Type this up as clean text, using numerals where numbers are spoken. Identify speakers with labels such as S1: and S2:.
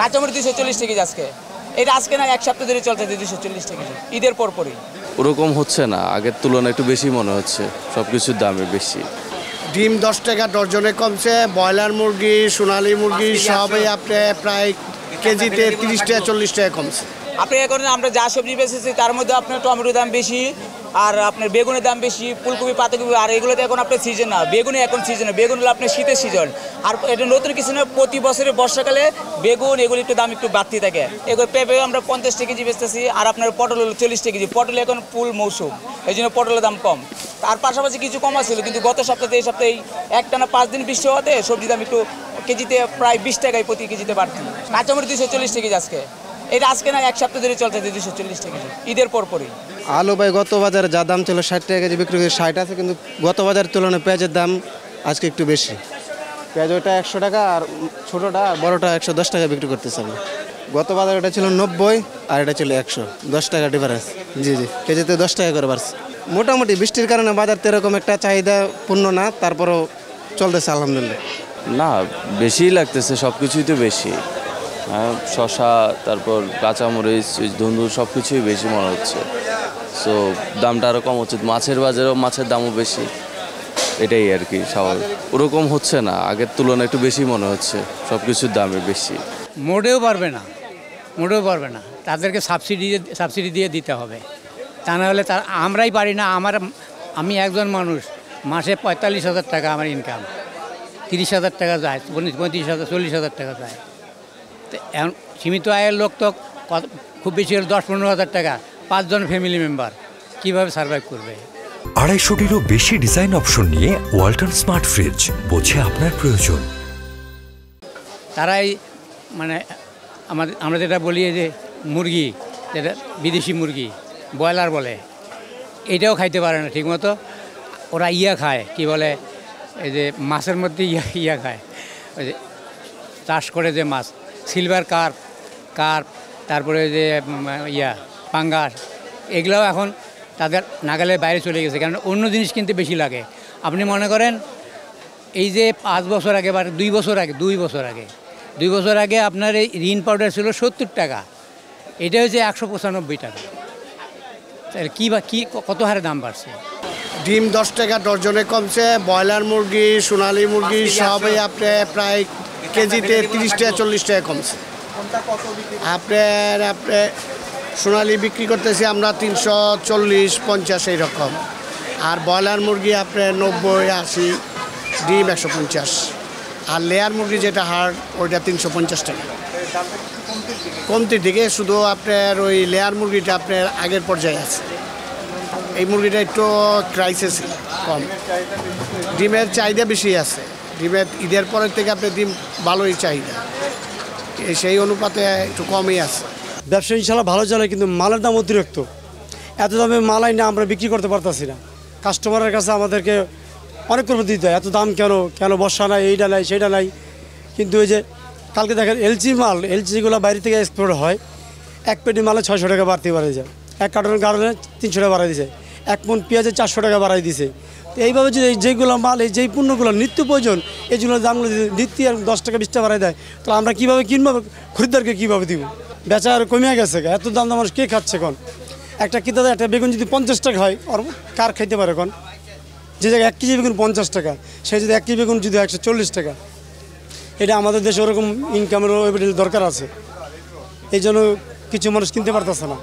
S1: কাঁচামরিচ 240 টাকা কেজি আজকে। এটা আজকে না, এক সপ্তাহ ধরে চলছে 240 টাকা কেজি, ঈদের পরপরই।
S2: ওরকম হচ্ছে না, আগের তুলনায় একটু বেশি মনে হচ্ছে, সব কিছুর দামে বেশি।
S3: ডিম 10 টাকা ডজনে কমছে, ব্রয়লার মুরগি, সোনালী মুরগি সবই আপনার প্রায় কেজিতে 30 টাকা 40 টাকা কমছে।
S1: আপনি এখন আমরা যা সবজি বেচেছি তার মধ্যে আপনার টমেটোর দাম বেশি, আর আপনার বেগুনের দাম বেশি, ফুলকপি, পাতাকপি, আর এগুলোতে এখন আপনার সিজন না, বেগুনে এখন সিজন, বেগুন হলো আপনার শীতের সিজন। আর এটা নতুন কিছু না, প্রতি বছরে বর্ষাকালে বেগুন এগুলো একটু দাম একটু বাড়তি থাকে। এগুলো পেঁপে আমরা 50 টাকা কেজি বেচতেছি, আর আপনার পটল হলো 40 টাকা কেজি। পটল এখন ফুল মৌসুম, এই জন্য পটলের দাম কম। তার পাশাপাশি কিছু কম ছিল, কিন্তু গত সপ্তাহে এই সপ্তাহে একটানা 5 দিন বৃষ্টি হওয়াতে সবজির দাম একটু কেজিতে প্রায় 20 টাকায় প্রতি কেজিতে বাড়তি। কাঁচামরিচ 240 টাকা কেজি আজকে। এটা আজকে না, এক সপ্তাহ ধরে চলছে 240 টাকা কেজি, ঈদের পরপরই।
S4: আলু ভাই গত বাজারে যা দাম ছিল 60 টাকা কেজি বিক্রি করে 60 আছে, কিন্তু গত বাজারের তুলনায় পেঁয়াজের দাম আজকে একটু বেশি। পেঁয়াজ ওটা 100 টাকা, আর ছোটোটা বড়টা 110 টাকা বিক্রি করতেছে। আমি গত বাজারে এটা ছিল 90, আর এটা ছিল 100, 10 টাকা ডিফারেন্স। জি কেজিতে 10 টাকা করে বাড়ছে। মোটামুটি বৃষ্টির কারণে বাজার তো এরকম একটা চাহিদা পূর্ণ না, তারপরও চলতেছে আলহামদুলিল্লাহ।
S2: না, বেশিই লাগতেছে, সব কিছুই তো বেশি। হ্যাঁ, শশা, তারপর কাঁচামরিচ, ধুন্দুল সব কিছুই বেশি মনে হচ্ছে। সো দামটা আরও কম হচ্ছে, মাছের বাজারেও মাছের দামও বেশি, এটাই আর কি স্বাভাবিক। ওরকম হচ্ছে না, আগের তুলনায় একটু বেশি মনে হচ্ছে, সব কিছুর দামে বেশি।
S5: মোটেও পারবে না, তাদেরকে সাবসিডি দিয়ে দিতে হবে, তা না হলে আমরাই পারি না। আমি একজন মানুষ, মাসে 45,000 টাকা আমার ইনকাম, 30,000 টাকা যায়, 35,000, 40,000 টাকা যায়। তো এখন সীমিত আয়ের লোক তো খুব বেশি হলে 10-15,000 টাকা, 5 জন ফ্যামিলি মেম্বার কীভাবে সার্ভাইভ করবে?
S6: 250-টিরও বেশি ডিজাইন অপশন নিয়ে ওয়ালটন স্মার্ট ফ্রিজ, বোঝে আপনার প্রয়োজন।
S5: তারাই মানে আমরা যেটা বলি যে মুরগি, যেটা বিদেশি মুরগি ব্রয়লার বলে, এটাও খাইতে পারে না ঠিকমতো। ওরা খায়, কি বলে, এই যে মাছের মধ্যে খায়, ওই যে চাষ করে যে মাছ, সিলভার কার্প, তারপরে যে পাঙ্গাস, এগুলোও এখন তাদের নাগালের বাইরে চলে গেছে, কারণ অন্য জিনিস কিনতে বেশি লাগে। আপনি মনে করেন এই যে 5 বছর আগে বা 2 বছর আগে আপনার এই রিন পাউডার ছিল 70 টাকা, এটা হচ্ছে 195 টাকা। তাহলে কত হারে দাম বাড়ছে?
S3: ডিম 10 টাকা ডজনে কমছে, ব্রয়লার মুরগি, সোনালী মুরগি সবই আপনার প্রায় কেজিতে 30 টাকা 40 টাকা কমছে। আপনার সোনালী বিক্রি করতেছি আমরা 340-50 এইরকম, আর ব্রয়লার মুরগি আপনার 90-80, ডিম 150, আর লেয়ার মুরগি যেটা হাড় ওইটা 350 টাকা। কমতির দিকে, শুধু আপনার ওই লেয়ার মুরগিটা আপনার আগের পর্যায়ে আছে, এই মুরগিটা একটু ক্রাইসিস কম। ডিমের চাহিদা বেশি আছে, ডিমের ঈদের পরের থেকে আপনার ডিম ভালোই চাহিদা, সেই অনুপাতে একটু কমই আছে।
S7: ব্যবসা ইনশাল্লাহ ভালো চলে, কিন্তু মালের দাম অতিরিক্ত। এত দামে মাল আইনা আমরা বিক্রি করতে পারতেছি না। কাস্টমারের কাছে আমাদেরকে অনেক করে দিতে হয়, এত দাম কেন বর্ষা নাই, এইটা নাই সেইটা নাই। কিন্তু ওই যে কালকে দেখেন এলচিগুলো বাইরে থেকে এক্সপোর্ট হয়, 1 পেটি মালে 600 টাকা বাড়তে পারে যায়, 1 কার্টনের কারণে 300 টাকা বাড়াই দিয়েছে, 1 মণ পেঁয়াজে 400 টাকা বাড়াই দিয়েছে। তো এইভাবে যদি যেগুলো মাল, যেই পণ্যগুলো নিত্য প্রয়োজন, এইগুলোর দামগুলো যদি নিত্য 10 টাকা 20 টাকা বাড়াই দেয়, তাহলে আমরা কীভাবে কিনবো, খরিদ্দারকে কীভাবে দিব? বেচা আর কমে গেছে, এত দাম মানুষ কে খাচ্ছে? এখন একটা কিনতে একটা বেগুন যদি 50 টাকা হয়, আর কার খাইতে পারে? এখন যে জায়গায় 1 কেজি বেগুন 50 টাকা, সেই যদি 1 কেজি বেগুন যদি 140 টাকা, এটা আমাদের দেশে ওরকম ইনকামের দরকার আছে, এই জন্য কিছু মানুষ কিনতে পারতেছে না।